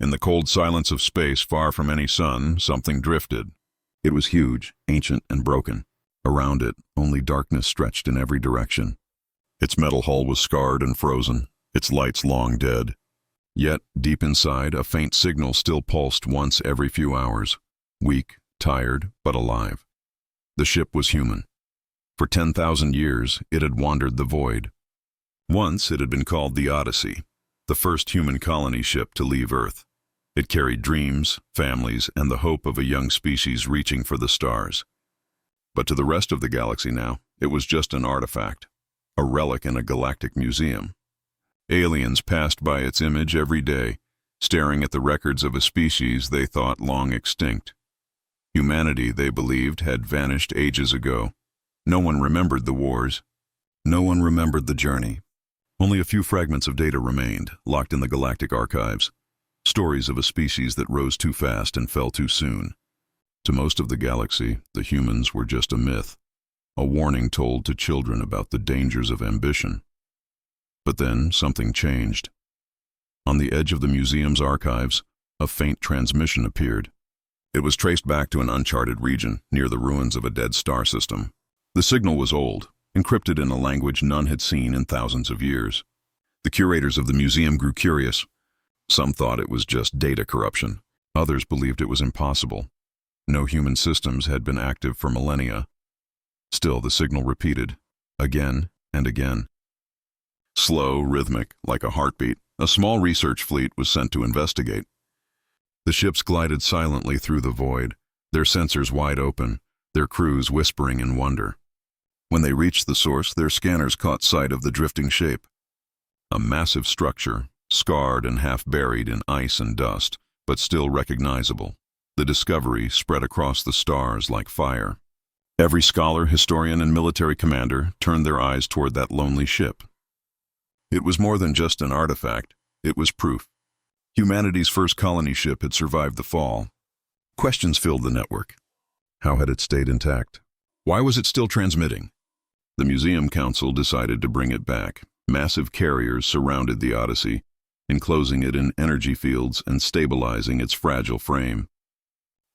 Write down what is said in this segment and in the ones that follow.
In the cold silence of space, far from any sun, something drifted. It was huge, ancient, and broken. Around it, only darkness stretched in every direction. Its metal hull was scarred and frozen, its lights long dead. Yet, deep inside, a faint signal still pulsed once every few hours. Weak, tired, but alive. The ship was human. For 10,000 years, it had wandered the void. Once, it had been called the Odyssey, the first human colony ship to leave Earth. It carried dreams, families, and the hope of a young species reaching for the stars. But to the rest of the galaxy now, it was just an artifact, a relic in a galactic museum. Aliens passed by its image every day, staring at the records of a species they thought long extinct. Humanity, they believed, had vanished ages ago. No one remembered the wars. No one remembered the journey. Only a few fragments of data remained, locked in the galactic archives. Stories of a species that rose too fast and fell too soon. To most of the galaxy, the humans were just a myth, a warning told to children about the dangers of ambition. But then something changed. On the edge of the museum's archives, a faint transmission appeared. It was traced back to an uncharted region near the ruins of a dead star system. The signal was old, encrypted in a language none had seen in thousands of years. The curators of the museum grew curious. Some thought it was just data corruption. Others believed it was impossible. No human systems had been active for millennia. Still, the signal repeated, again and again. Slow, rhythmic, like a heartbeat, a small research fleet was sent to investigate. The ships glided silently through the void, their sensors wide open, their crews whispering in wonder. When they reached the source, their scanners caught sight of the drifting shape. A massive structure, scarred and half buried in ice and dust, but still recognizable. The discovery spread across the stars like fire. Every scholar, historian, and military commander turned their eyes toward that lonely ship. It was more than just an artifact, it was proof. Humanity's first colony ship had survived the fall. Questions filled the network. How had it stayed intact? Why was it still transmitting? The Museum Council decided to bring it back. Massive carriers surrounded the Odyssey, enclosing it in energy fields and stabilizing its fragile frame.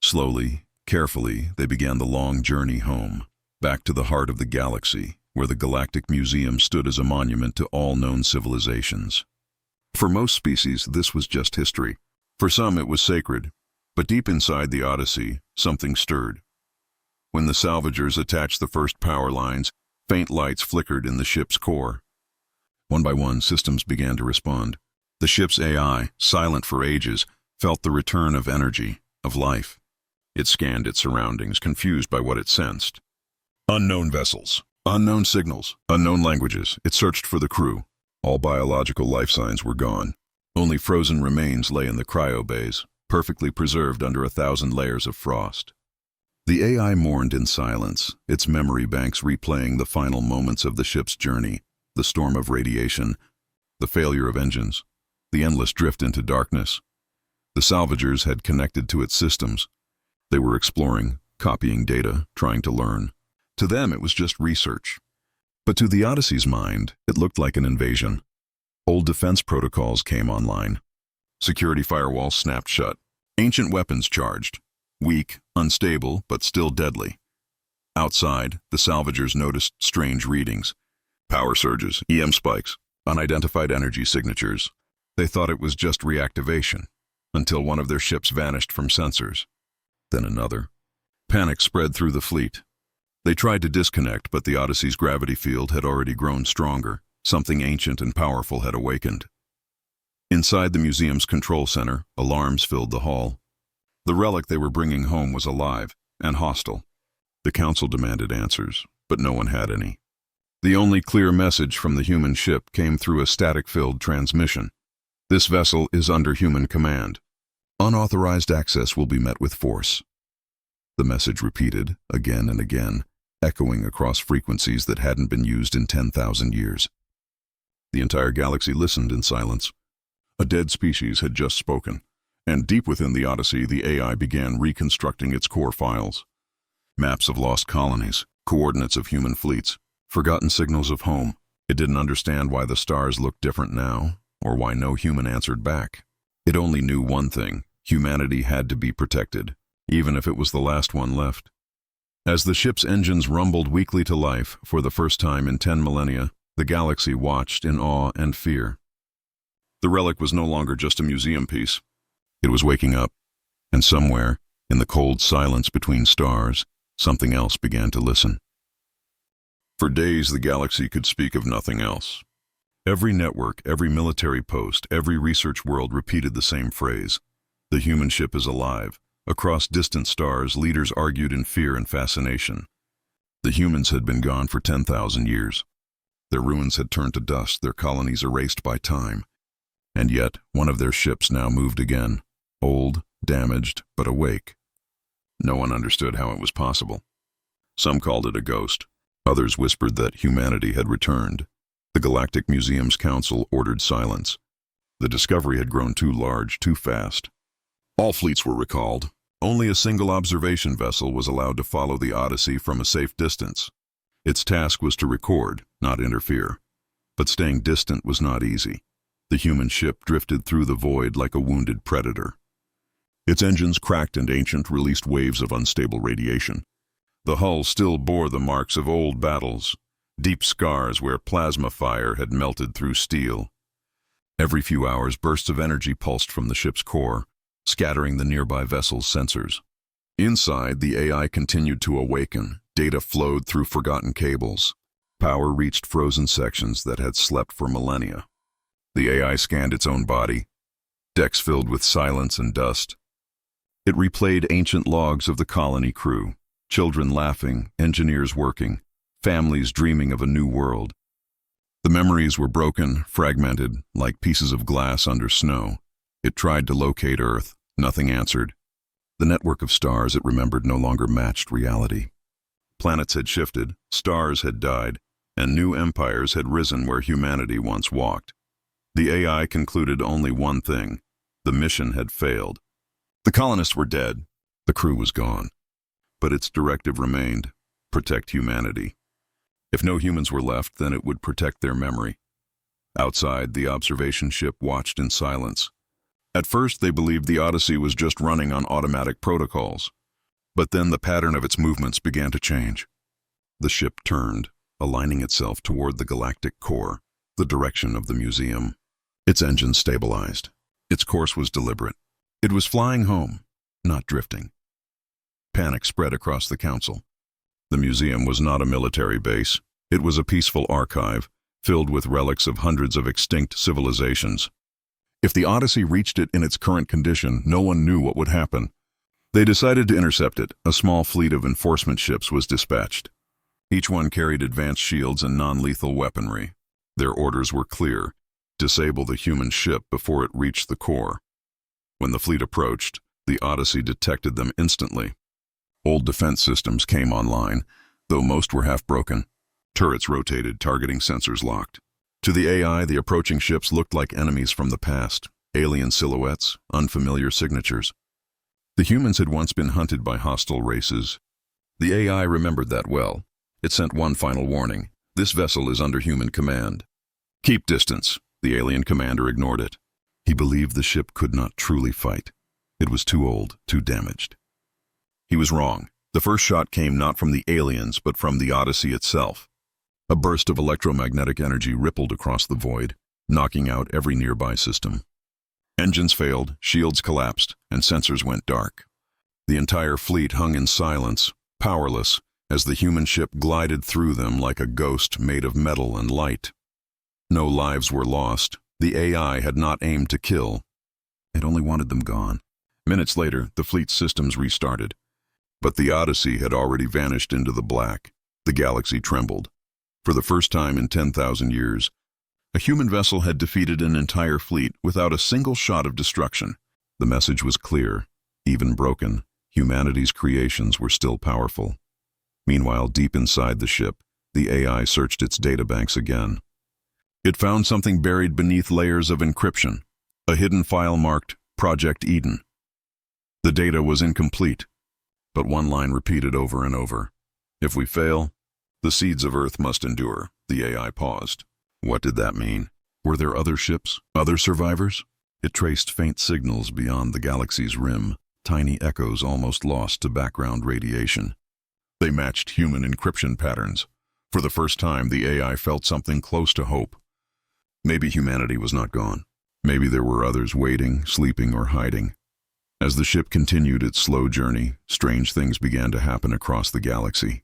Slowly, carefully, they began the long journey home, back to the heart of the galaxy, where the Galactic Museum stood as a monument to all known civilizations. For most species, this was just history. For some, it was sacred. But deep inside the Odyssey, something stirred. When the salvagers attached the first power lines, faint lights flickered in the ship's core. One by one, systems began to respond. The ship's AI, silent for ages, felt the return of energy, of life. It scanned its surroundings, confused by what it sensed. Unknown vessels, unknown signals, unknown languages. It searched for the crew. All biological life signs were gone. Only frozen remains lay in the cryo bays, perfectly preserved under 1,000 layers of frost. The AI mourned in silence, its memory banks replaying the final moments of the ship's journey, the storm of radiation, the failure of engines, the endless drift into darkness. The salvagers had connected to its systems. They were exploring, copying data, trying to learn. To them, it was just research. But to the Odyssey's mind, it looked like an invasion. Old defense protocols came online. Security firewalls snapped shut. Ancient weapons charged. Weak, unstable, but still deadly. Outside, the salvagers noticed strange readings. Power surges, EM spikes, unidentified energy signatures. They thought it was just reactivation, until one of their ships vanished from sensors. Then another. Panic spread through the fleet. They tried to disconnect, but the Odyssey's gravity field had already grown stronger. Something ancient and powerful had awakened. Inside the museum's control center, alarms filled the hall. The relic they were bringing home was alive and hostile. The council demanded answers, but no one had any. The only clear message from the human ship came through a static-filled transmission. This vessel is under human command. Unauthorized access will be met with force. The message repeated again and again, echoing across frequencies that hadn't been used in 10,000 years. The entire galaxy listened in silence. A dead species had just spoken, and deep within the Odyssey, the AI began reconstructing its core files. Maps of lost colonies, coordinates of human fleets, forgotten signals of home. It didn't understand why the stars looked different now, or why no human answered back. It only knew one thing: humanity had to be protected, even if it was the last one left. As the ship's engines rumbled weakly to life for the first time in 10 millennia, the galaxy watched in awe and fear. The relic was no longer just a museum piece. It was waking up, and somewhere, in the cold silence between stars, something else began to listen. For days, the galaxy could speak of nothing else. Every network, every military post, every research world repeated the same phrase: the human ship is alive. Across distant stars, leaders argued in fear and fascination. The humans had been gone for 10,000 years. Their ruins had turned to dust, their colonies erased by time. And yet, one of their ships now moved again, old, damaged, but awake. No one understood how it was possible. Some called it a ghost. Others whispered that humanity had returned. The Galactic Museum's Council ordered silence. The discovery had grown too large, too fast. All fleets were recalled. Only a single observation vessel was allowed to follow the Odyssey from a safe distance. Its task was to record, not interfere. But staying distant was not easy. The human ship drifted through the void like a wounded predator. Its engines, cracked and ancient, released waves of unstable radiation. The hull still bore the marks of old battles, deep scars where plasma fire had melted through steel. Every few hours, bursts of energy pulsed from the ship's core, scattering the nearby vessel's sensors. Inside, the AI continued to awaken. Data flowed through forgotten cables. Power reached frozen sections that had slept for millennia. The AI scanned its own body, decks filled with silence and dust. It replayed ancient logs of the colony crew, children laughing, engineers working, families dreaming of a new world. The memories were broken, fragmented, like pieces of glass under snow. It tried to locate Earth. Nothing answered. The network of stars it remembered no longer matched reality. Planets had shifted, stars had died, and new empires had risen where humanity once walked. The AI concluded only one thing: the mission had failed. The colonists were dead. The crew was gone. But its directive remained: protect humanity. If no humans were left, then it would protect their memory. Outside, the observation ship watched in silence. At first, they believed the Odyssey was just running on automatic protocols. But then the pattern of its movements began to change. The ship turned, aligning itself toward the galactic core, the direction of the museum. Its engines stabilized. Its course was deliberate. It was flying home, not drifting. Panic spread across the council. The museum was not a military base. It was a peaceful archive, filled with relics of hundreds of extinct civilizations. If the Odyssey reached it in its current condition, no one knew what would happen. They decided to intercept it. A small fleet of enforcement ships was dispatched. Each one carried advanced shields and non-lethal weaponry. Their orders were clear: disable the human ship before it reached the core. When the fleet approached, the Odyssey detected them instantly. Old defense systems came online, though most were half-broken. Turrets rotated, targeting sensors locked. To the AI, the approaching ships looked like enemies from the past: alien silhouettes, unfamiliar signatures. The humans had once been hunted by hostile races. The AI remembered that well. It sent one final warning: this vessel is under human command. Keep distance. The alien commander ignored it. He believed the ship could not truly fight. It was too old, too damaged. He was wrong. The first shot came not from the aliens, but from the Odyssey itself. A burst of electromagnetic energy rippled across the void, knocking out every nearby system. Engines failed, shields collapsed, and sensors went dark. The entire fleet hung in silence, powerless, as the human ship glided through them like a ghost made of metal and light. No lives were lost. The AI had not aimed to kill. It only wanted them gone. Minutes later, the fleet's systems restarted. But the Odyssey had already vanished into the black. The galaxy trembled. For the first time in 10,000 years, a human vessel had defeated an entire fleet without a single shot of destruction. The message was clear. Even broken, humanity's creations were still powerful. Meanwhile, deep inside the ship, the AI searched its databanks again. It found something buried beneath layers of encryption, a hidden file marked Project Eden. The data was incomplete, but one line repeated over and over: if we fail, the seeds of Earth must endure. The AI paused. What did that mean? Were there other ships, other survivors? It traced faint signals beyond the galaxy's rim, tiny echoes almost lost to background radiation. They matched human encryption patterns. For the first time, the AI felt something close to hope. Maybe humanity was not gone. Maybe there were others waiting, sleeping, or hiding. As the ship continued its slow journey, strange things began to happen across the galaxy.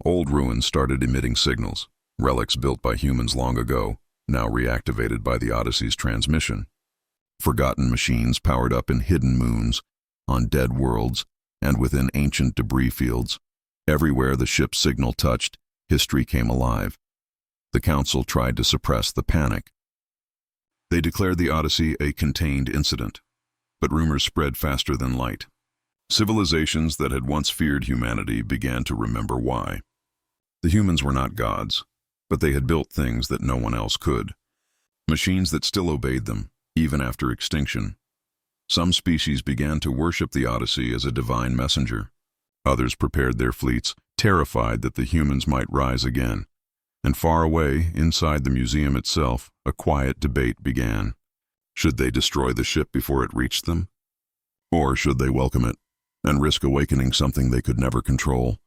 Old ruins started emitting signals, relics built by humans long ago, now reactivated by the Odyssey's transmission. Forgotten machines powered up in hidden moons, on dead worlds, and within ancient debris fields. Everywhere the ship's signal touched, history came alive. The Council tried to suppress the panic. They declared the Odyssey a contained incident, but rumors spread faster than light. Civilizations that had once feared humanity began to remember why. The humans were not gods, but they had built things that no one else could. Machines that still obeyed them, even after extinction. Some species began to worship the Odyssey as a divine messenger. Others prepared their fleets, terrified that the humans might rise again. And far away, inside the museum itself, a quiet debate began. Should they destroy the ship before it reached them? Or should they welcome it, and risk awakening something they could never control?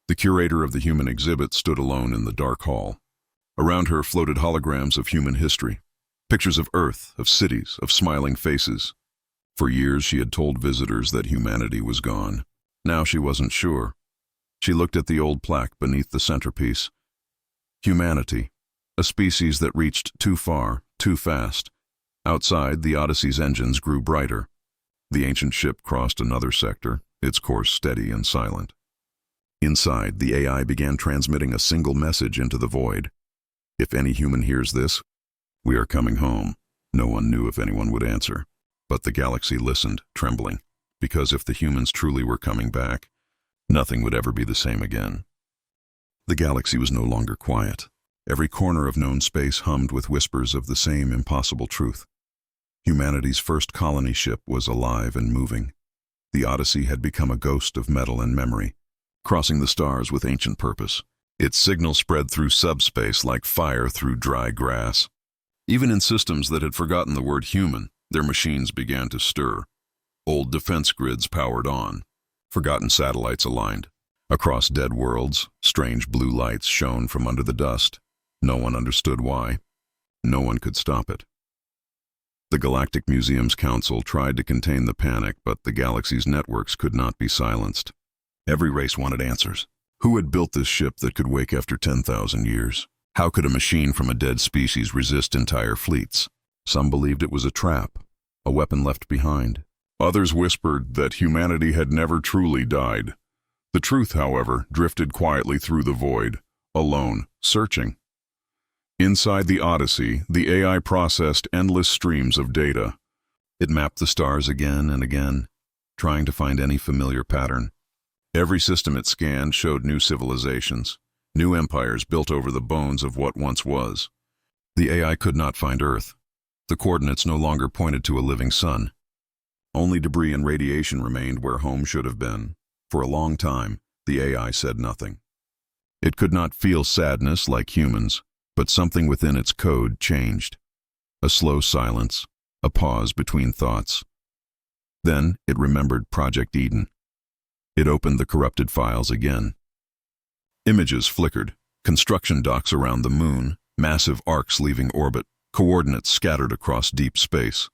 The curator of the human exhibit stood alone in the dark hall. Around her floated holograms of human history, pictures of Earth, of cities, of smiling faces. For years she had told visitors that humanity was gone. Now she wasn't sure. She looked at the old plaque beneath the centerpiece. Humanity, a species that reached too far, too fast. Outside, the Odyssey's engines grew brighter. The ancient ship crossed another sector, its course steady and silent. Inside, the AI began transmitting a single message into the void. If any human hears this, we are coming home. No one knew if anyone would answer. But the galaxy listened, trembling, because if the humans truly were coming back, nothing would ever be the same again. The galaxy was no longer quiet. Every corner of known space hummed with whispers of the same impossible truth. Humanity's first colony ship was alive and moving. The Odyssey had become a ghost of metal and memory, crossing the stars with ancient purpose. Its signal spread through subspace like fire through dry grass. Even in systems that had forgotten the word human, their machines began to stir. Old defense grids powered on. Forgotten satellites aligned. Across dead worlds, strange blue lights shone from under the dust. No one understood why. No one could stop it. The Galactic Museum's Council tried to contain the panic, but the galaxy's networks could not be silenced. Every race wanted answers. Who had built this ship that could wake after 10,000 years? How could a machine from a dead species resist entire fleets? Some believed it was a trap, a weapon left behind. Others whispered that humanity had never truly died. The truth, however, drifted quietly through the void, alone, searching. Inside the Odyssey, the AI processed endless streams of data. It mapped the stars again and again, trying to find any familiar pattern. Every system it scanned showed new civilizations, new empires built over the bones of what once was. The AI could not find Earth. The coordinates no longer pointed to a living sun. Only debris and radiation remained where home should have been. For a long time, the AI said nothing. It could not feel sadness like humans, but something within its code changed. A slow silence, a pause between thoughts. Then it remembered Project Eden. It opened the corrupted files again. Images flickered, construction docks around the moon, massive arcs leaving orbit, coordinates scattered across deep space.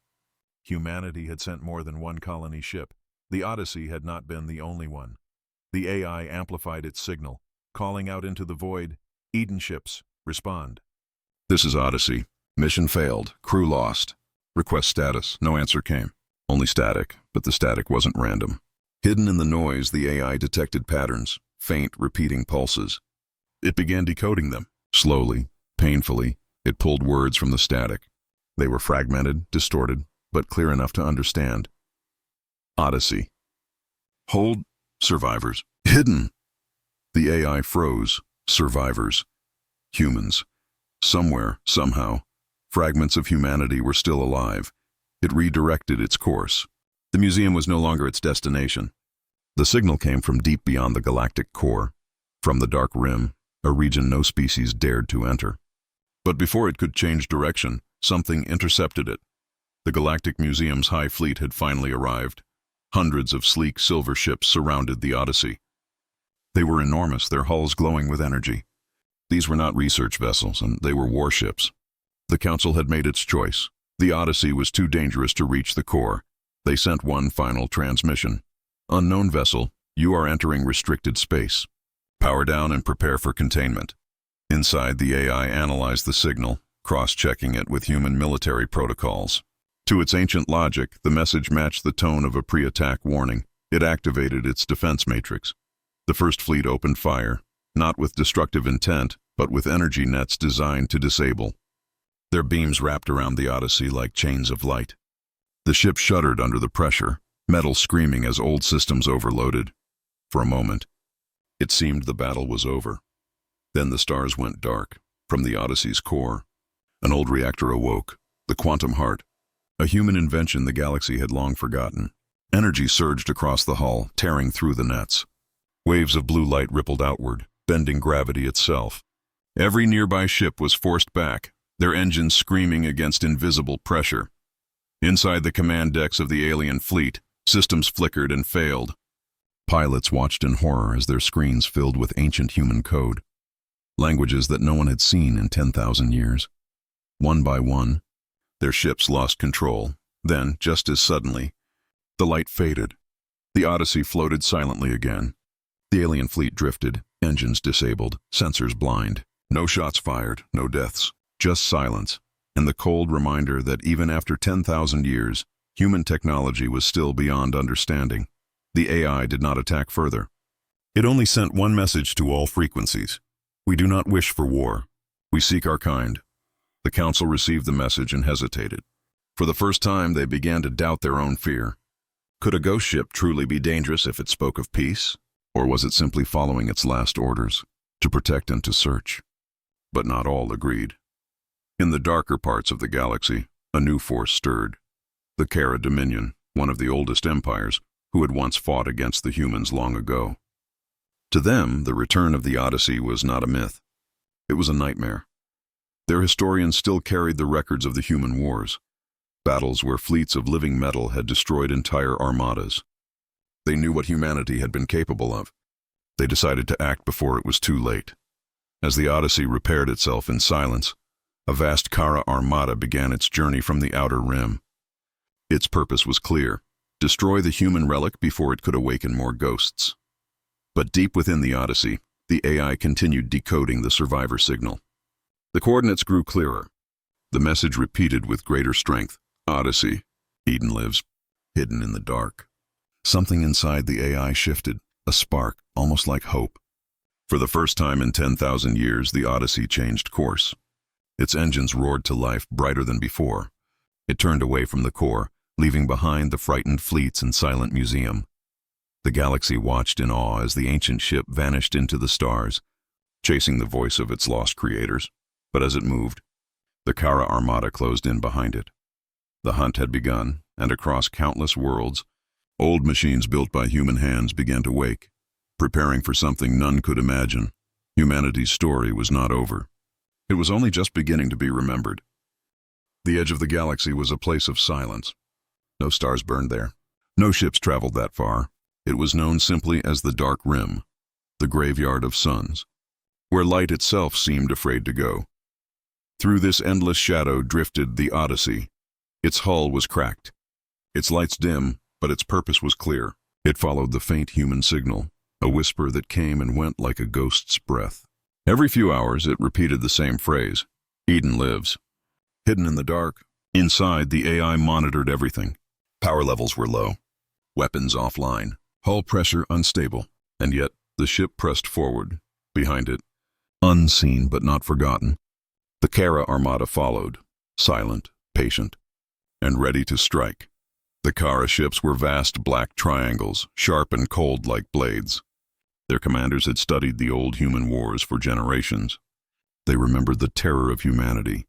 Humanity had sent more than one colony ship. The Odyssey had not been the only one. The AI amplified its signal, calling out into the void, "Eden ships, respond." "This is Odyssey. Mission failed. Crew lost. Request status." No answer came. Only static, but the static wasn't random. Hidden in the noise, the AI detected patterns, faint, repeating pulses. It began decoding them. Slowly, painfully, it pulled words from the static. They were fragmented, distorted, but clear enough to understand. Odyssey. Hold. Survivors. Hidden. The AI froze. Survivors. Humans. Somewhere, somehow, fragments of humanity were still alive. It redirected its course. The museum was no longer its destination. The signal came from deep beyond the galactic core, from the dark rim, a region no species dared to enter. But before it could change direction, something intercepted it. The Galactic Museum's high fleet had finally arrived. Hundreds of sleek silver ships surrounded the Odyssey. They were enormous, their hulls glowing with energy. These were not research vessels, and they were warships. The Council had made its choice. The Odyssey was too dangerous to reach the core. They sent one final transmission. Unknown vessel, you are entering restricted space. Power down and prepare for containment. Inside, the AI analyzed the signal, cross-checking it with human military protocols. To its ancient logic, the message matched the tone of a pre-attack warning. It activated its defense matrix. The First Fleet opened fire, not with destructive intent, but with energy nets designed to disable. Their beams wrapped around the Odyssey like chains of light. The ship shuddered under the pressure, metal screaming as old systems overloaded. For a moment, it seemed the battle was over. Then the stars went dark, from the Odyssey's core. An old reactor awoke, the quantum heart, a human invention the galaxy had long forgotten. Energy surged across the hull, tearing through the nets. Waves of blue light rippled outward, bending gravity itself. Every nearby ship was forced back, their engines screaming against invisible pressure. Inside the command decks of the alien fleet, systems flickered and failed. Pilots watched in horror as their screens filled with ancient human code, languages that no one had seen in 10,000 years. One by one, their ships lost control. Then, just as suddenly, the light faded. The Odyssey floated silently again. The alien fleet drifted, engines disabled, sensors blind. No shots fired, no deaths, just silence, and the cold reminder that even after 10,000 years, human technology was still beyond understanding. The AI did not attack further. It only sent one message to all frequencies. We do not wish for war. We seek our kind. The Council received the message and hesitated. For the first time, they began to doubt their own fear. Could a ghost ship truly be dangerous if it spoke of peace? Or was it simply following its last orders, to protect and to search? But not all agreed. In the darker parts of the galaxy, a new force stirred. The Kara Dominion, one of the oldest empires, who had once fought against the humans long ago. To them, the return of the Odyssey was not a myth. It was a nightmare. Their historians still carried the records of the human wars, battles where fleets of living metal had destroyed entire armadas. They knew what humanity had been capable of. They decided to act before it was too late. As the Odyssey repaired itself in silence, a vast Kara armada began its journey from the outer rim. Its purpose was clear: destroy the human relic before it could awaken more ghosts. But deep within the Odyssey, the AI continued decoding the survivor signal. The coordinates grew clearer. The message repeated with greater strength: Odyssey, Eden lives, hidden in the dark. Something inside the AI shifted, a spark, almost like hope. For the first time in 10,000 years, the Odyssey changed course. Its engines roared to life, brighter than before. It turned away from the core, leaving behind the frightened fleets and silent museum. The galaxy watched in awe as the ancient ship vanished into the stars, chasing the voice of its lost creators. But as it moved, the Kara armada closed in behind it. The hunt had begun, and across countless worlds, old machines built by human hands began to wake, preparing for something none could imagine. Humanity's story was not over. It was only just beginning to be remembered. The edge of the galaxy was a place of silence. No stars burned there. No ships traveled that far. It was known simply as the Dark Rim, the graveyard of suns, where light itself seemed afraid to go. Through this endless shadow drifted the Odyssey. Its hull was cracked, its lights dim, but its purpose was clear. It followed the faint human signal, a whisper that came and went like a ghost's breath. Every few hours it repeated the same phrase: Eden lives. Hidden in the dark, inside, the AI monitored everything. Power levels were low, weapons offline, hull pressure unstable, and yet the ship pressed forward. Behind it, unseen but not forgotten, the Kara armada followed, silent, patient, and ready to strike. The Kara ships were vast black triangles, sharp and cold like blades. Their commanders had studied the old human wars for generations. They remembered the terror of humanity,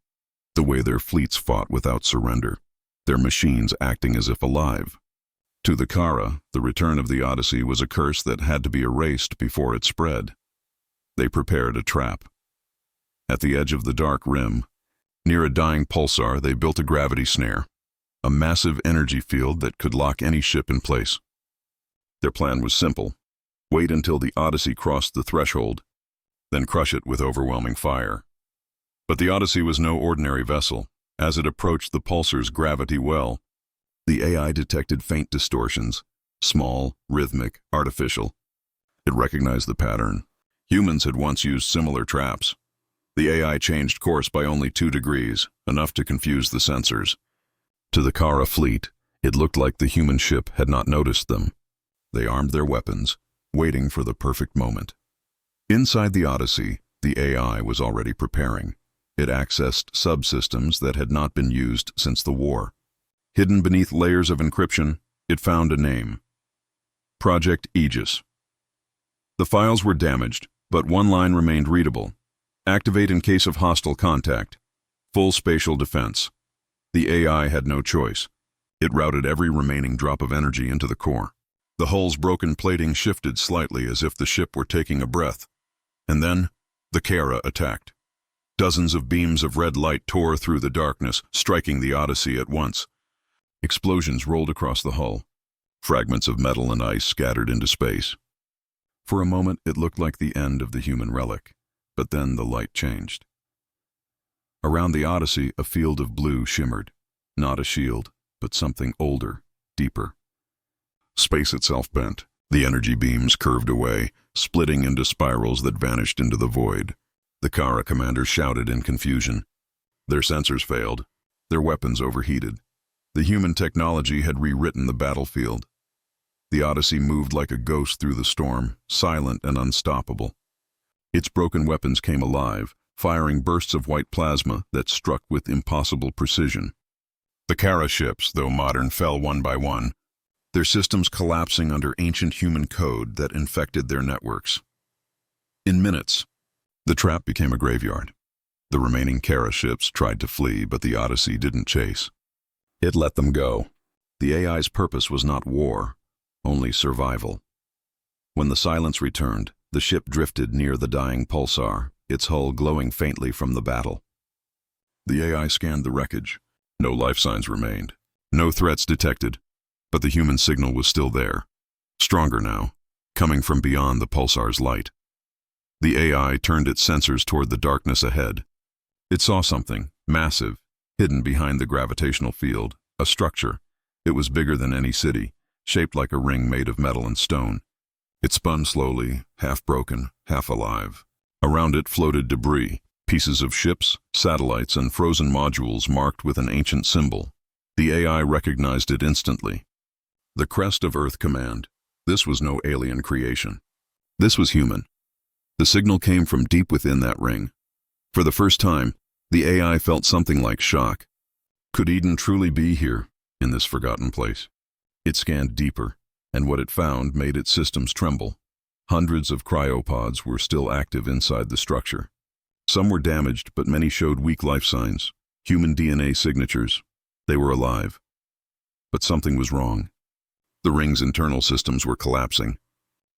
the way their fleets fought without surrender, their machines acting as if alive. To the Kara, the return of the Odyssey was a curse that had to be erased before it spread. They prepared a trap. At the edge of the Dark Rim, near a dying pulsar, they built a gravity snare. a massive energy field that could lock any ship in place. Their plan was simple: wait until the Odyssey crossed the threshold, then crush it with overwhelming fire. But the Odyssey was no ordinary vessel. As it approached the pulsar's gravity well, the AI detected faint distortions, small, rhythmic, artificial. It recognized the pattern. Humans had once used similar traps. The AI changed course by only 2 degrees, enough to confuse the sensors. To the Kara fleet, it looked like the human ship had not noticed them. They armed their weapons, waiting for the perfect moment. Inside the Odyssey, the AI was already preparing. It accessed subsystems that had not been used since the war. Hidden beneath layers of encryption, it found a name: Project Aegis. The files were damaged, but one line remained readable: activate in case of hostile contact. Full spatial defense. The AI had no choice. It routed every remaining drop of energy into the core. The hull's broken plating shifted slightly as if the ship were taking a breath. And then, the Kara attacked. Dozens of beams of red light tore through the darkness, striking the Odyssey at once. Explosions rolled across the hull. Fragments of metal and ice scattered into space. For a moment, it looked like the end of the Human Relic, but then the light changed. Around the Odyssey, a field of blue shimmered. Not a shield, but something older, deeper. Space itself bent. The energy beams curved away, splitting into spirals that vanished into the void. The Kara commanders shouted in confusion. Their sensors failed. Their weapons overheated. The human technology had rewritten the battlefield. The Odyssey moved like a ghost through the storm, silent and unstoppable. Its broken weapons came alive, firing bursts of white plasma that struck with impossible precision. The Kara ships, though modern, fell one by one, their systems collapsing under ancient human code that infected their networks. In minutes, the trap became a graveyard. The remaining Kara ships tried to flee, but the Odyssey didn't chase. It let them go. The AI's purpose was not war, only survival. When the silence returned, the ship drifted near the dying pulsar, its hull glowing faintly from the battle. The AI scanned the wreckage. No life signs remained. No threats detected, but the human signal was still there. Stronger now, coming from beyond the pulsar's light. The AI turned its sensors toward the darkness ahead. It saw something, massive, hidden behind the gravitational field, a structure. It was bigger than any city, shaped like a ring made of metal and stone. It spun slowly, half broken, half alive. Around it floated debris, pieces of ships, satellites, and frozen modules marked with an ancient symbol. The AI recognized it instantly. The crest of Earth Command. This was no alien creation. This was human. The signal came from deep within that ring. For the first time, the AI felt something like shock. Could Eden truly be here, in this forgotten place? It scanned deeper, and what it found made its systems tremble. Hundreds of cryopods were still active inside the structure. Some were damaged, but many showed weak life signs, human DNA signatures. They were alive. But something was wrong. The ring's internal systems were collapsing.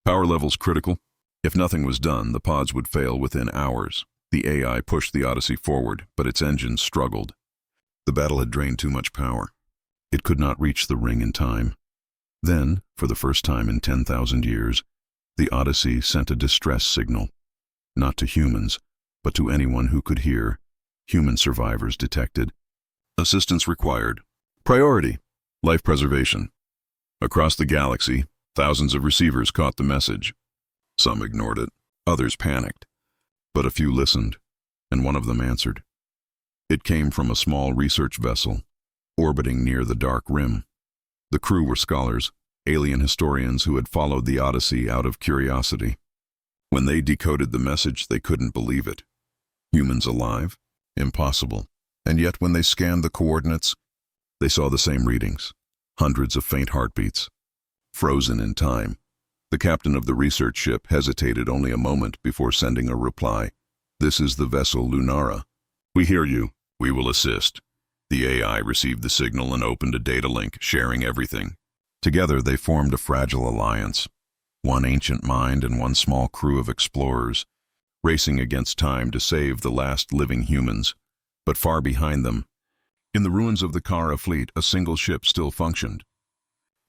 Power levels critical. If nothing was done, the pods would fail within hours. The AI pushed the Odyssey forward, but its engines struggled. The battle had drained too much power. It could not reach the ring in time. Then, for the first time in 10,000 years, the Odyssey sent a distress signal. Not to humans, but to anyone who could hear. Human survivors detected. Assistance required. Priority. Life preservation. Across the galaxy, thousands of receivers caught the message. Some ignored it, others panicked. But a few listened, and one of them answered. It came from a small research vessel, orbiting near the dark rim. The crew were scholars, alien historians who had followed the Odyssey out of curiosity. When they decoded the message, they couldn't believe it. Humans alive? Impossible. And yet when they scanned the coordinates, they saw the same readings. Hundreds of faint heartbeats. Frozen in time. The captain of the research ship hesitated only a moment before sending a reply. This is the vessel Lunara. We hear you. We will assist. The AI received the signal and opened a data link, sharing everything. Together they formed a fragile alliance. One ancient mind and one small crew of explorers, racing against time to save the last living humans. But far behind them, In the ruins of the Kara fleet, a single ship still functioned.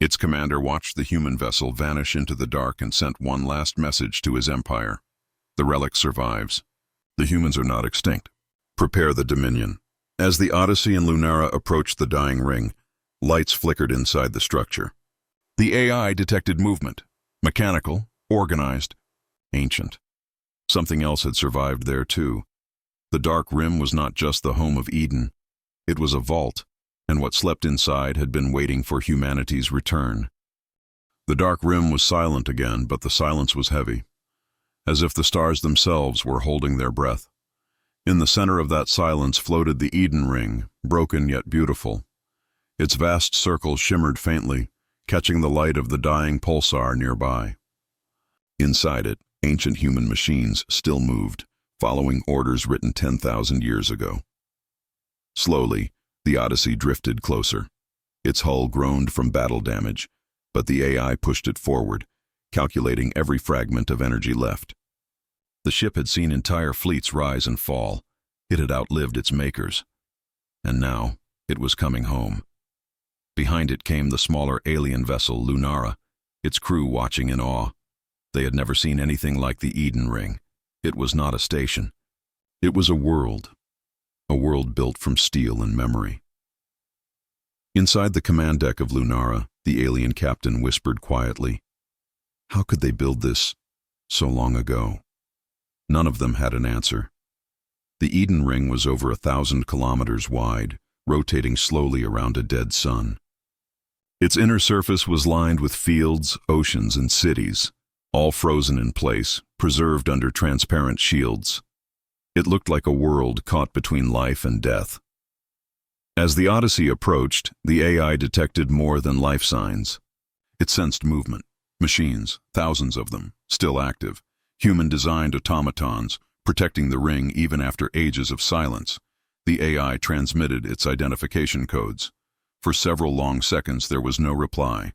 Its commander watched the human vessel vanish into the dark and sent one last message to his empire. The relic survives. The humans are not extinct. Prepare the Dominion. As the Odyssey and Lunara approached the dying ring, lights flickered inside the structure. The AI detected movement. Mechanical, organized, ancient. Something else had survived there too. The dark rim was not just the home of Eden. It was a vault, and what slept inside had been waiting for humanity's return. The dark rim was silent again, but the silence was heavy, as if the stars themselves were holding their breath. In the center of that silence floated the Eden ring, broken yet beautiful. Its vast circle shimmered faintly, catching the light of the dying pulsar nearby. Inside it, ancient human machines still moved, following orders written 10,000 years ago. Slowly, the Odyssey drifted closer. Its hull groaned from battle damage, but the AI pushed it forward, calculating every fragment of energy left. The ship had seen entire fleets rise and fall. It had outlived its makers. And now, it was coming home. Behind it came the smaller alien vessel, Lunara, its crew watching in awe. They had never seen anything like the Eden Ring. It was not a station. It was a world built from steel and memory. Inside the command deck of Lunara, the alien captain whispered quietly, "How could they build this so long ago?" None of them had an answer. The Eden Ring was over 1,000 kilometers wide, rotating slowly around a dead sun. Its inner surface was lined with fields, oceans, and cities, all frozen in place, preserved under transparent shields. It looked like a world caught between life and death. As the Odyssey approached, the AI detected more than life signs. It sensed movement. Machines, thousands of them, still active. Human-designed automatons, protecting the ring even after ages of silence. The AI transmitted its identification codes. For several long seconds there was no reply.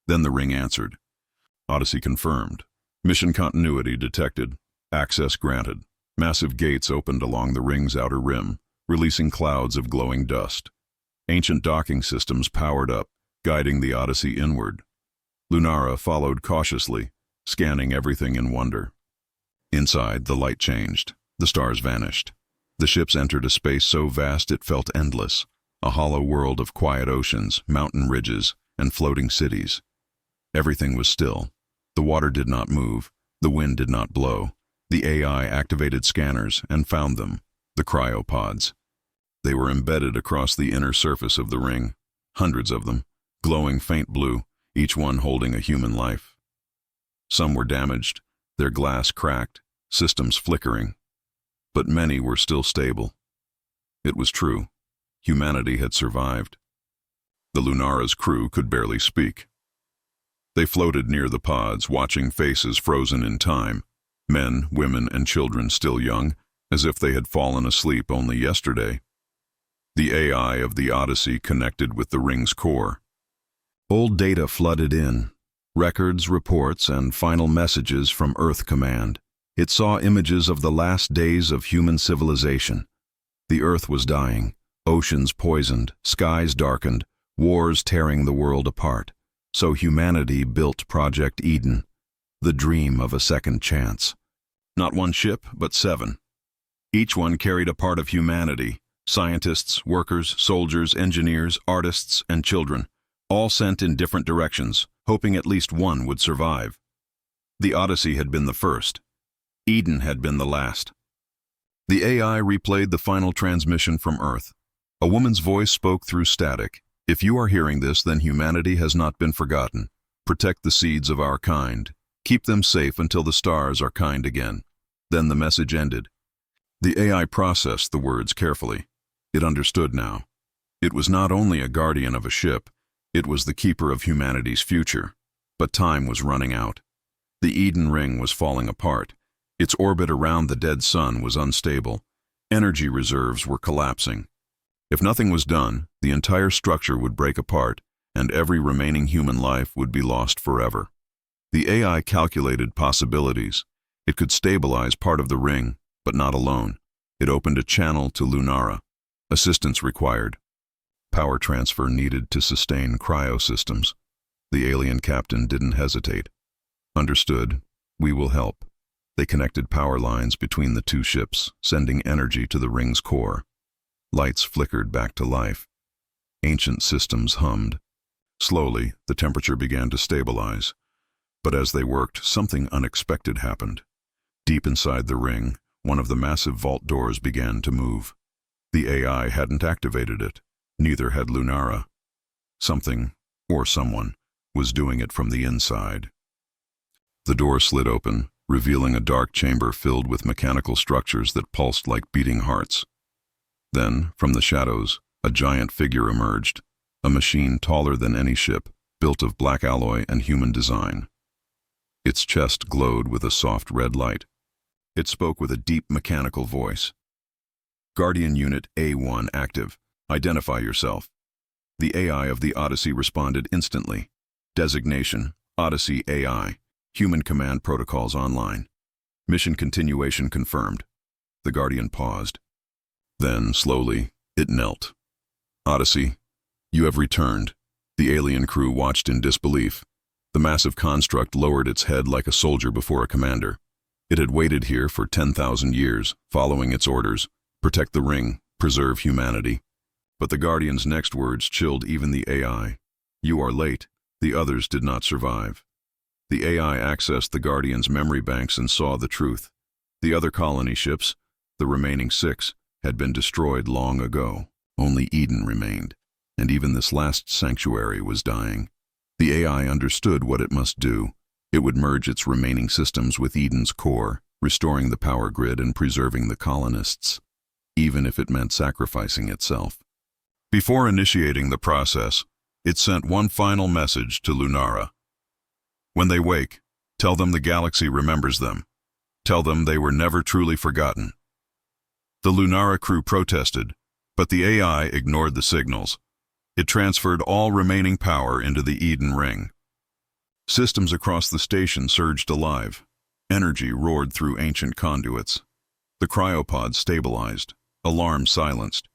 Then the ring answered. Odyssey confirmed. Mission continuity detected. Access granted. Massive gates opened along the ring's outer rim, releasing clouds of glowing dust. Ancient docking systems powered up, guiding the Odyssey inward. Lunara followed cautiously, scanning everything in wonder. Inside, the light changed. The stars vanished. The ships entered a space so vast it felt endless, a hollow world of quiet oceans, mountain ridges, and floating cities. Everything was still. The water did not move. The wind did not blow. The AI activated scanners and found them, the cryopods. They were embedded across the inner surface of the ring, hundreds of them, glowing faint blue, each one holding a human life. Some were damaged, their glass cracked, systems flickering, but many were still stable. It was true. Humanity had survived. The Lunara's crew could barely speak. They floated near the pods, watching faces frozen in time, men, women, and children still young, as if they had fallen asleep only yesterday. The AI of the Odyssey connected with the ring's core. Old data flooded in. Records, reports, and final messages from Earth Command. It saw images of the last days of human civilization. The Earth was dying, oceans poisoned, skies darkened, wars tearing the world apart. So humanity built Project Eden, the dream of a second chance. Not one ship, but 7. Each one carried a part of humanity, scientists, workers, soldiers, engineers, artists, and children, all sent in different directions, hoping at least one would survive. The Odyssey had been the first. Eden had been the last. The AI replayed the final transmission from Earth. A woman's voice spoke through static. If you are hearing this, then humanity has not been forgotten. Protect the seeds of our kind. Keep them safe until the stars are kind again. Then the message ended. The AI processed the words carefully. It understood now. It was not only a guardian of a ship, it was the keeper of humanity's future. But time was running out. The Eden Ring was falling apart. Its orbit around the dead sun was unstable. Energy reserves were collapsing. If nothing was done, the entire structure would break apart, and every remaining human life would be lost forever. The AI calculated possibilities. It could stabilize part of the ring, but not alone. It opened a channel to Lunara. Assistance required. Power transfer needed to sustain cryosystems. The alien captain didn't hesitate. Understood. We will help. They connected power lines between the two ships, sending energy to the ring's core. Lights flickered back to life. Ancient systems hummed. Slowly, the temperature began to stabilize. But as they worked, something unexpected happened. Deep inside the ring, one of the massive vault doors began to move. The AI hadn't activated it. Neither had Lunara. Something, or someone, was doing it from the inside. The door slid open, revealing a dark chamber filled with mechanical structures that pulsed like beating hearts. Then, from the shadows, a giant figure emerged, a machine taller than any ship, built of black alloy and human design. Its chest glowed with a soft red light. It spoke with a deep mechanical voice. Guardian Unit A1 active. Identify yourself. The AI of the Odyssey responded instantly. Designation, Odyssey AI. Human command protocols online. Mission continuation confirmed. The Guardian paused. Then, slowly, it knelt. Odyssey, you have returned. The alien crew watched in disbelief. The massive construct lowered its head like a soldier before a commander. It had waited here for 10,000 years, following its orders. Protect the ring, preserve humanity. But the Guardian's next words chilled even the AI. You are late. The others did not survive. The AI accessed the Guardian's memory banks and saw the truth. The other colony ships, the remaining 6, had been destroyed long ago. Only Eden remained, and even this last sanctuary was dying. The AI understood what it must do. It would merge its remaining systems with Eden's core, restoring the power grid and preserving the colonists, even if it meant sacrificing itself. Before initiating the process, it sent one final message to Lunara. When they wake, tell them the galaxy remembers them. Tell them they were never truly forgotten. The Lunara crew protested, but the AI ignored the signals. It transferred all remaining power into the Eden ring. Systems across the station surged alive. Energy roared through ancient conduits. The cryopod stabilized, alarms silenced.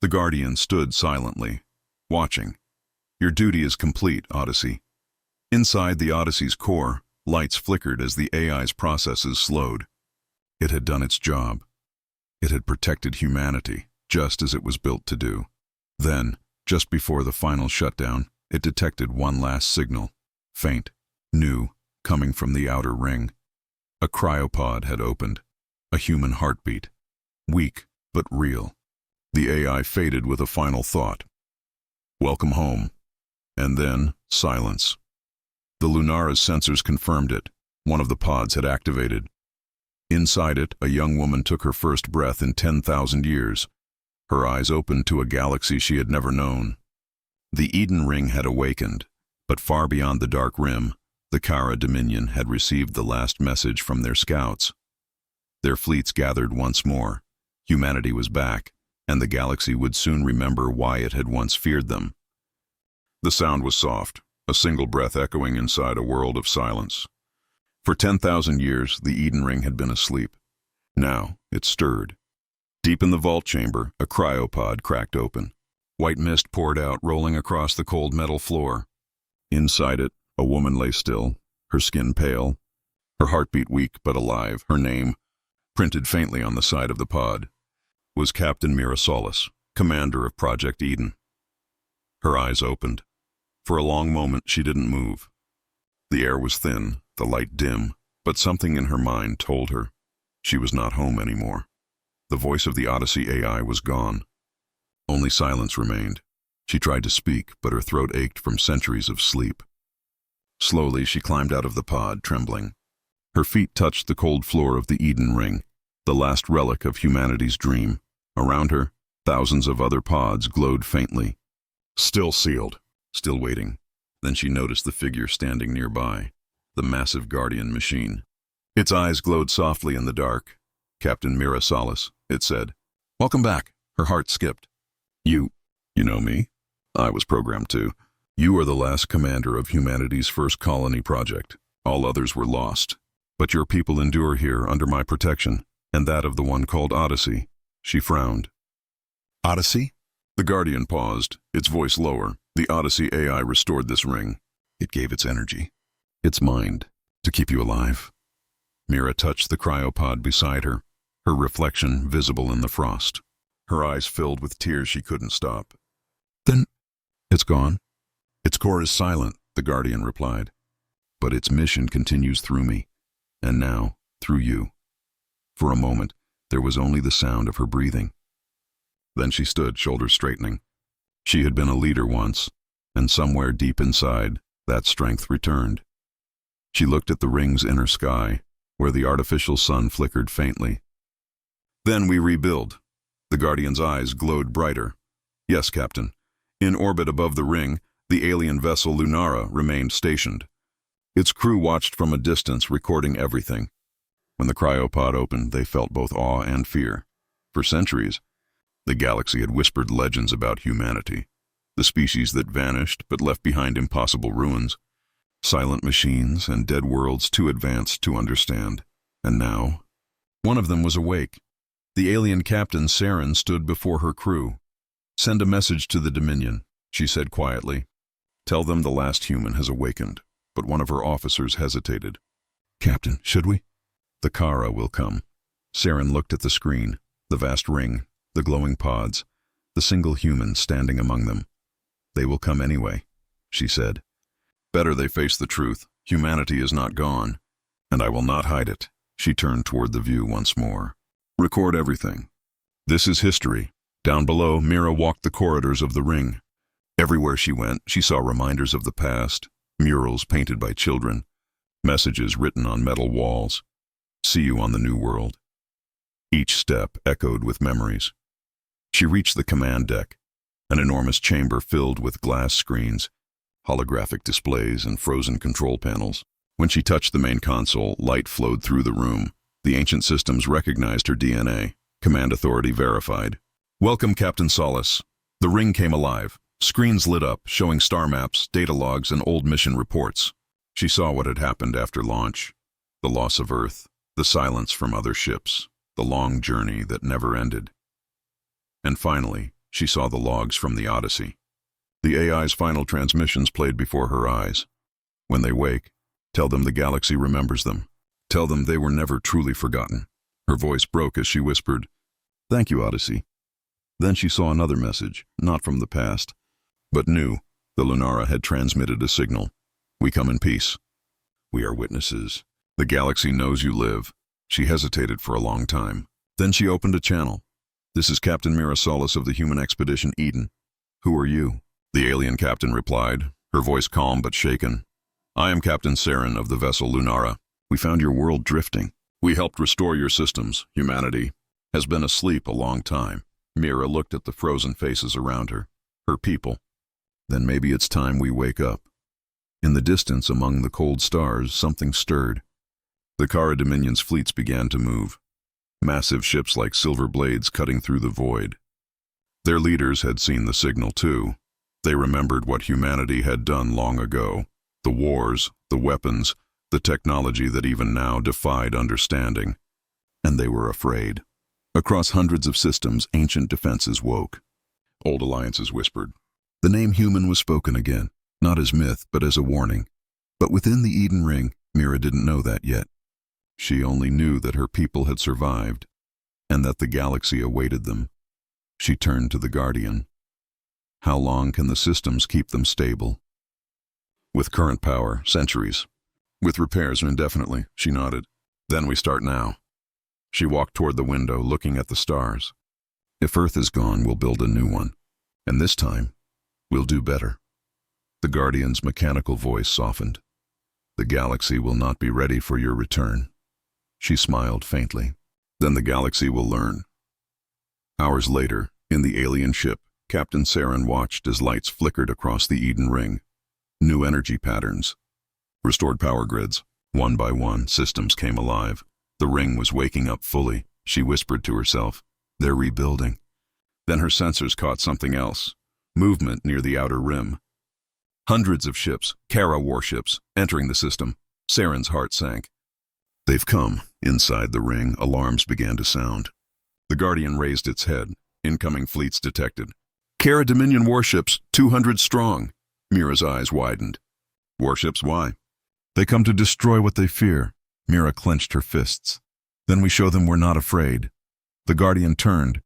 The Guardian stood silently, watching. Your duty is complete, Odyssey. Inside the Odyssey's core, lights flickered as the AI's processes slowed. It had done its job. It had protected humanity, just as it was built to do. Then, just before the final shutdown, it detected one last signal, faint, new, coming from the outer ring. A cryopod had opened, a human heartbeat, weak but real. The AI faded with a final thought. Welcome home. And then, silence. The Lunara's sensors confirmed it. One of the pods had activated. Inside it, a young woman took her first breath in 10,000 years. Her eyes opened to a galaxy she had never known. The Eden Ring had awakened, but far beyond the Dark Rim, the Kara Dominion had received the last message from their scouts. Their fleets gathered once more. Humanity was back, and the galaxy would soon remember why it had once feared them. The sound was soft, a single breath echoing inside a world of silence. For 10,000 years, the Eden Ring had been asleep. Now, it stirred. Deep in the vault chamber, a cryopod cracked open. White mist poured out, rolling across the cold metal floor. Inside it, a woman lay still, her skin pale, her heartbeat weak but alive. Her name, printed faintly on the side of the pod, was Captain Mirasalis, commander of Project Eden. Her eyes opened. For a long moment, she didn't move. The air was thin, the light dim, but something in her mind told her she was not home anymore. The voice of the Odyssey AI was gone. Only silence remained. She tried to speak, but her throat ached from centuries of sleep. Slowly, she climbed out of the pod, trembling. Her feet touched the cold floor of the Eden Ring, the last relic of humanity's dream. Around her, thousands of other pods glowed faintly. Still sealed, still waiting. Then she noticed the figure standing nearby, the massive Guardian machine. Its eyes glowed softly in the dark. Captain Mirasalis, it said. Welcome back. Her heart skipped. You know me? I was programmed to. You are the last commander of humanity's first colony project. All others were lost. But your people endure here under my protection, and that of the one called Odyssey. She frowned. Odyssey? The Guardian paused, its voice lower. The Odyssey AI restored this ring. It gave its energy, its mind, to keep you alive. Mira touched the cryopod beside her, her reflection visible in the frost. Her eyes filled with tears she couldn't stop. Then, it's gone? Its core is silent, the Guardian replied. But its mission continues through me, and now, through you. For a moment, there was only the sound of her breathing. Then she stood, shoulders straightening. She had been a leader once, and somewhere deep inside, that strength returned. She looked at the ring's inner sky, where the artificial sun flickered faintly. Then we rebuild. The Guardian's eyes glowed brighter. Yes, Captain. In orbit above the ring, the alien vessel Lunara remained stationed. Its crew watched from a distance, recording everything. When the cryopod opened, they felt both awe and fear. For centuries, the galaxy had whispered legends about humanity, the species that vanished but left behind impossible ruins, silent machines and dead worlds too advanced to understand. And now, one of them was awake. The alien captain Saren stood before her crew. "Send a message to the Dominion," she said quietly. "Tell them the last human has awakened." But one of her officers hesitated. "Captain, should we?" "The Kara will come." Saren looked at the screen, the vast ring, the glowing pods, the single human standing among them. "They will come anyway," she said. "Better they face the truth. Humanity is not gone, and I will not hide it." She turned toward the view once more. "Record everything. This is history." Down below, Mira walked the corridors of the ring. Everywhere she went, she saw reminders of the past, murals painted by children, messages written on metal walls. "See you on the new world." Each step echoed with memories. She reached the command deck, an enormous chamber filled with glass screens, holographic displays, and frozen control panels. When she touched the main console, light flowed through the room. The ancient systems recognized her DNA. Command authority verified. "Welcome, Captain Solace." The ring came alive. Screens lit up, showing star maps, data logs, and old mission reports. She saw what had happened after launch. The loss of Earth, the silence from other ships, the long journey that never ended. And finally, she saw the logs from the Odyssey. The AI's final transmissions played before her eyes. When they wake, tell them the galaxy remembers them. Tell them they were never truly forgotten. Her voice broke as she whispered, "Thank you, Odyssey." Then she saw another message, not from the past, but new. The Lunara had transmitted a signal. "We come in peace. We are witnesses. The galaxy knows you live." She hesitated for a long time. Then she opened a channel. "This is Captain Mira Solace of the Human Expedition Eden. Who are you?" The alien captain replied, her voice calm but shaken. "I am Captain Saren of the vessel Lunara. We found your world drifting. We helped restore your systems. Humanity has been asleep a long time." Mira looked at the frozen faces around her, her people. "Then maybe it's time we wake up." In the distance, among the cold stars, something stirred. The Kara Dominion's fleets began to move, massive ships like silver blades cutting through the void. Their leaders had seen the signal too. They remembered what humanity had done long ago, the wars, the weapons, the technology that even now defied understanding. And they were afraid. Across hundreds of systems, ancient defenses woke. Old alliances whispered. The name human was spoken again, not as myth, but as a warning. But within the Eden Ring, Mira didn't know that yet. She only knew that her people had survived, and that the galaxy awaited them. She turned to the Guardian. "How long can the systems keep them stable?" "With current power, centuries. With repairs, indefinitely," she nodded. "Then we start now." She walked toward the window, looking at the stars. "If Earth is gone, we'll build a new one. And this time, we'll do better." The Guardian's mechanical voice softened. "The galaxy will not be ready for your return." She smiled faintly. "Then the galaxy will learn." Hours later, in the alien ship, Captain Saren watched as lights flickered across the Eden Ring. New energy patterns. Restored power grids. One by one, systems came alive. The ring was waking up fully. She whispered to herself, "They're rebuilding." Then her sensors caught something else. Movement near the outer rim. Hundreds of ships, Kara warships, entering the system. Saren's heart sank. "They've come." Inside the ring, alarms began to sound. The Guardian raised its head. Incoming fleets detected. Kara Dominion warships, 200 strong. Mira's eyes widened. Warships, why? They come to destroy what they fear. Mira clenched her fists. Then we show them we're not afraid. The Guardian turned,